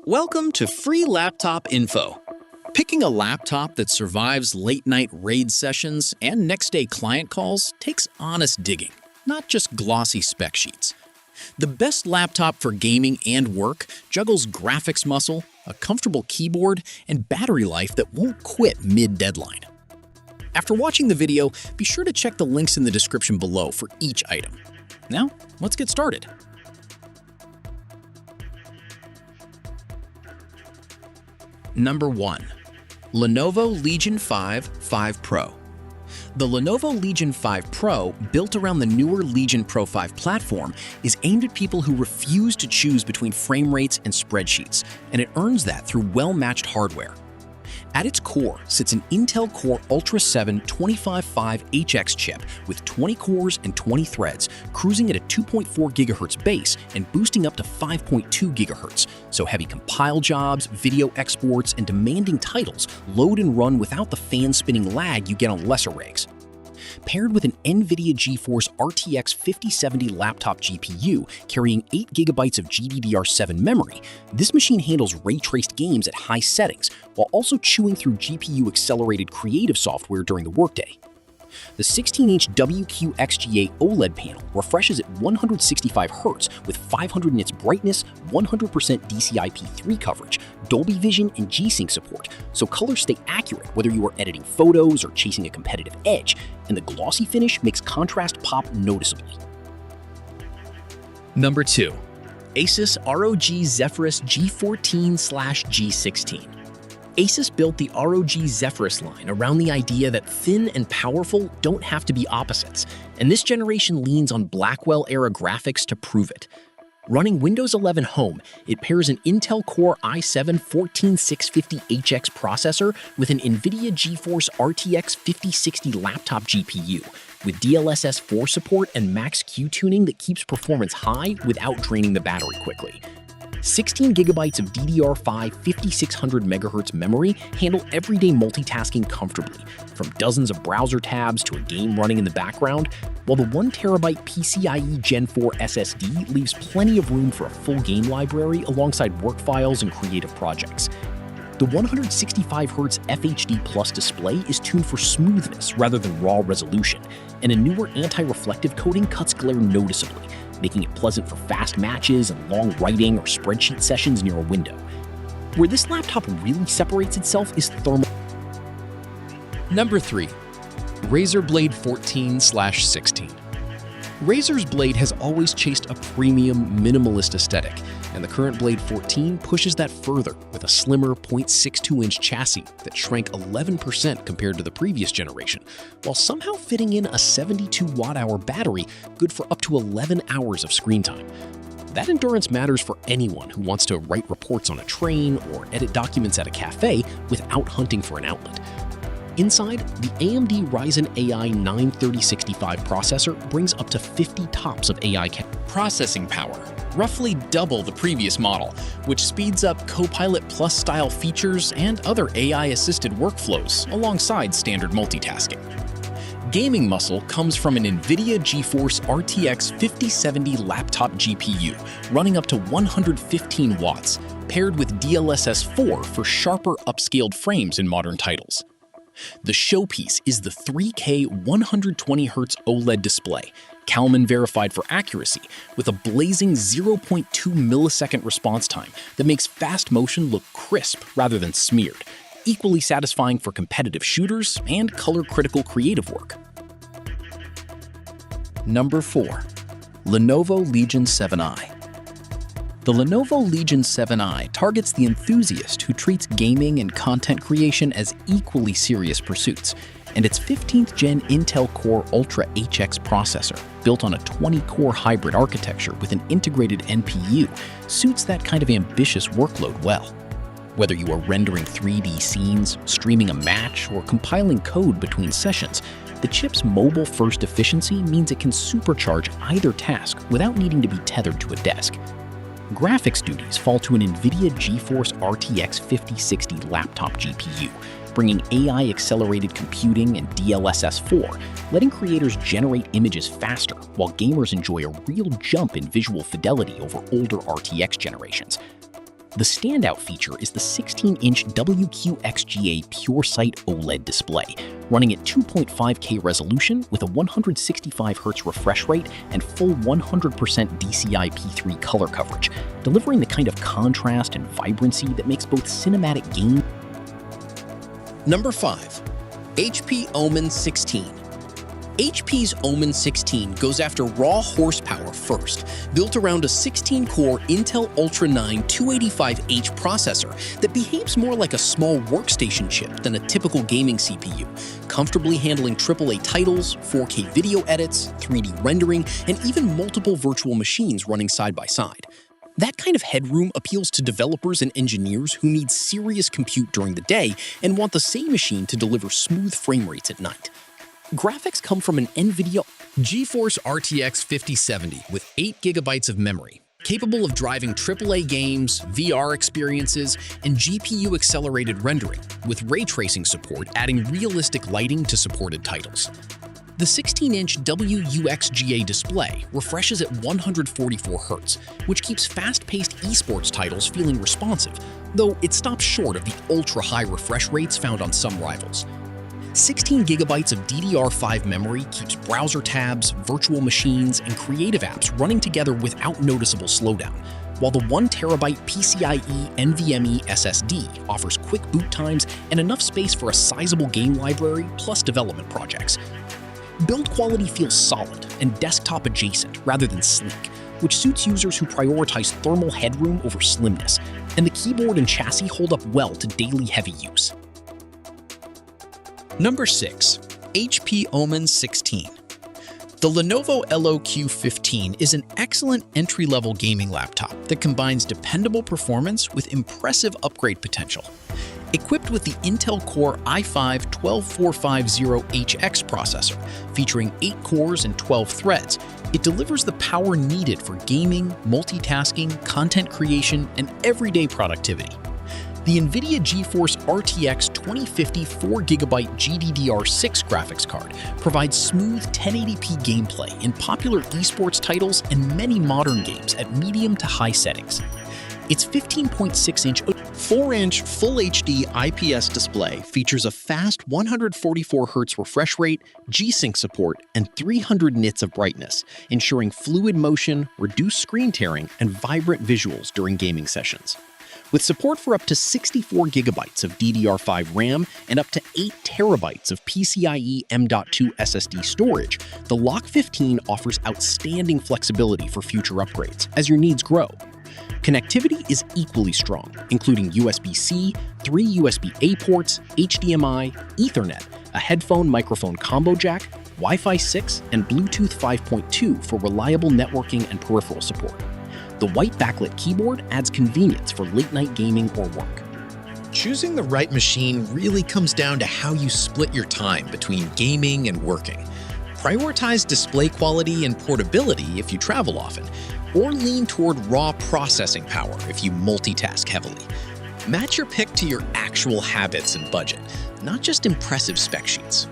Welcome to Free Laptop Info. Picking a laptop that survives late-night RAID sessions and next-day client calls takes honest digging, not just glossy spec sheets. The best laptop for gaming and work juggles graphics muscle, a comfortable keyboard, and battery life that won't quit mid-deadline. After watching the video, be sure to check the links in the description below for each item. Now, let's get started. Number 1. Lenovo Legion 5 Pro. The Lenovo Legion 5 Pro, built around the newer Legion Pro 5 platform, is aimed at people who refuse to choose between frame rates and spreadsheets, and it earns that through well-matched hardware. At its core sits an Intel Core Ultra 7 255HX chip with 20 cores and 20 threads, cruising at a 2.4 GHz base and boosting up to 5.2 GHz, so heavy compile jobs, video exports, and demanding titles load and run without the fan-spinning lag you get on lesser rigs. Paired with an NVIDIA GeForce RTX 5070 laptop GPU carrying 8 GB of GDDR7 memory, this machine handles ray-traced games at high settings while also chewing through GPU-accelerated creative software during the workday. The 16-inch WQXGA OLED panel refreshes at 165 Hz with 500 nits brightness, 100% DCI-P3 coverage, Dolby Vision, and G-Sync support, so colors stay accurate whether you are editing photos or chasing a competitive edge, and the glossy finish makes contrast pop noticeably. Number 2. Asus ROG Zephyrus G14/G16. Asus built the ROG Zephyrus line around the idea that thin and powerful don't have to be opposites, and this generation leans on Blackwell-era graphics to prove it. Running Windows 11 Home, it pairs an Intel Core i7-14650HX processor with an NVIDIA GeForce RTX 5060 laptop GPU, with DLSS 4 support and max Q tuning that keeps performance high without draining the battery quickly. 16 GB of DDR5 5600 MHz memory handle everyday multitasking comfortably, from dozens of browser tabs to a game running in the background, while the 1 TB PCIe Gen 4 SSD leaves plenty of room for a full game library alongside work files and creative projects. The 165Hz FHD Plus display is tuned for smoothness rather than raw resolution, and a newer anti-reflective coating cuts glare noticeably, making it pleasant for fast matches and long writing or spreadsheet sessions near a window. Where this laptop really separates itself is thermal. Number 3. Razer Blade 14/16. Razer's Blade has always chased a premium, minimalist aesthetic, and the current Blade 14 pushes that further with a slimmer 0.62-inch chassis that shrank 11% compared to the previous generation, while somehow fitting in a 72-watt-hour battery good for up to 11 hours of screen time. That endurance matters for anyone who wants to write reports on a train or edit documents at a cafe without hunting for an outlet. Inside, the AMD Ryzen AI 93065 processor brings up to 50 TOPS of AI processing power, roughly double the previous model, which speeds up Copilot Plus style features and other AI-assisted workflows alongside standard multitasking. Gaming muscle comes from an NVIDIA GeForce RTX 5070 laptop GPU running up to 115 watts, paired with DLSS 4 for sharper upscaled frames in modern titles. The showpiece is the 3K 120Hz OLED display, Kalman verified for accuracy, with a blazing 0.2 millisecond response time that makes fast motion look crisp rather than smeared, equally satisfying for competitive shooters and color-critical creative work. Number 4. Lenovo Legion 7i. The Lenovo Legion 7i targets the enthusiast who treats gaming and content creation as equally serious pursuits, and its 15th gen Intel Core Ultra HX processor, built on a 20-core hybrid architecture with an integrated NPU, suits that kind of ambitious workload well. Whether you are rendering 3D scenes, streaming a match, or compiling code between sessions, the chip's mobile-first efficiency means it can supercharge either task without needing to be tethered to a desk. Graphics duties fall to an NVIDIA GeForce RTX 5060 laptop GPU, bringing AI-accelerated computing and DLSS 4, letting creators generate images faster, while gamers enjoy a real jump in visual fidelity over older RTX generations. The standout feature is the 16-inch WQXGA PureSight OLED display, running at 2.5K resolution with a 165Hz refresh rate and full 100% DCI-P3 color coverage, delivering the kind of contrast and vibrancy that makes both cinematic games. Number 5. HP Omen 16. HP's Omen 16 goes after raw horsepower first, built around a 16-core Intel Ultra 9 285H processor that behaves more like a small workstation chip than a typical gaming CPU, comfortably handling AAA titles, 4K video edits, 3D rendering, and even multiple virtual machines running side by side. That kind of headroom appeals to developers and engineers who need serious compute during the day and want the same machine to deliver smooth frame rates at night. Graphics come from an NVIDIA GeForce RTX 5070 with 8GB of memory, capable of driving AAA games, VR experiences, and GPU-accelerated rendering, with ray tracing support adding realistic lighting to supported titles. The 16-inch WUXGA display refreshes at 144Hz, which keeps fast-paced esports titles feeling responsive, though it stops short of the ultra-high refresh rates found on some rivals. 16GB of DDR5 memory keeps browser tabs, virtual machines, and creative apps running together without noticeable slowdown, while the 1TB PCIe NVMe SSD offers quick boot times and enough space for a sizable game library plus development projects. Build quality feels solid and desktop adjacent rather than sleek, which suits users who prioritize thermal headroom over slimness, and the keyboard and chassis hold up well to daily heavy use. Number 6. HP Omen 16. The Lenovo LOQ15 is an excellent entry-level gaming laptop that combines dependable performance with impressive upgrade potential. Equipped with the Intel Core i5-12450HX processor, featuring 8 cores and 12 threads, it delivers the power needed for gaming, multitasking, content creation, and everyday productivity. The NVIDIA GeForce RTX 2050 4GB GDDR6 graphics card provides smooth 1080p gameplay in popular esports titles and many modern games at medium to high settings. Its 15.6-inch 4-inch Full HD IPS display features a fast 144Hz refresh rate, G-Sync support, and 300 nits of brightness, ensuring fluid motion, reduced screen tearing, and vibrant visuals during gaming sessions. With support for up to 64GB of DDR5 RAM and up to 8TB of PCIe M.2 SSD storage, the LOQ15 offers outstanding flexibility for future upgrades as your needs grow. Connectivity is equally strong, including USB-C, 3 USB-A ports, HDMI, Ethernet, a headphone-microphone combo jack, Wi-Fi 6, and Bluetooth 5.2 for reliable networking and peripheral support. The white backlit keyboard adds convenience for late-night gaming or work. Choosing the right machine really comes down to how you split your time between gaming and working. Prioritize display quality and portability if you travel often, or lean toward raw processing power if you multitask heavily. Match your pick to your actual habits and budget, not just impressive spec sheets.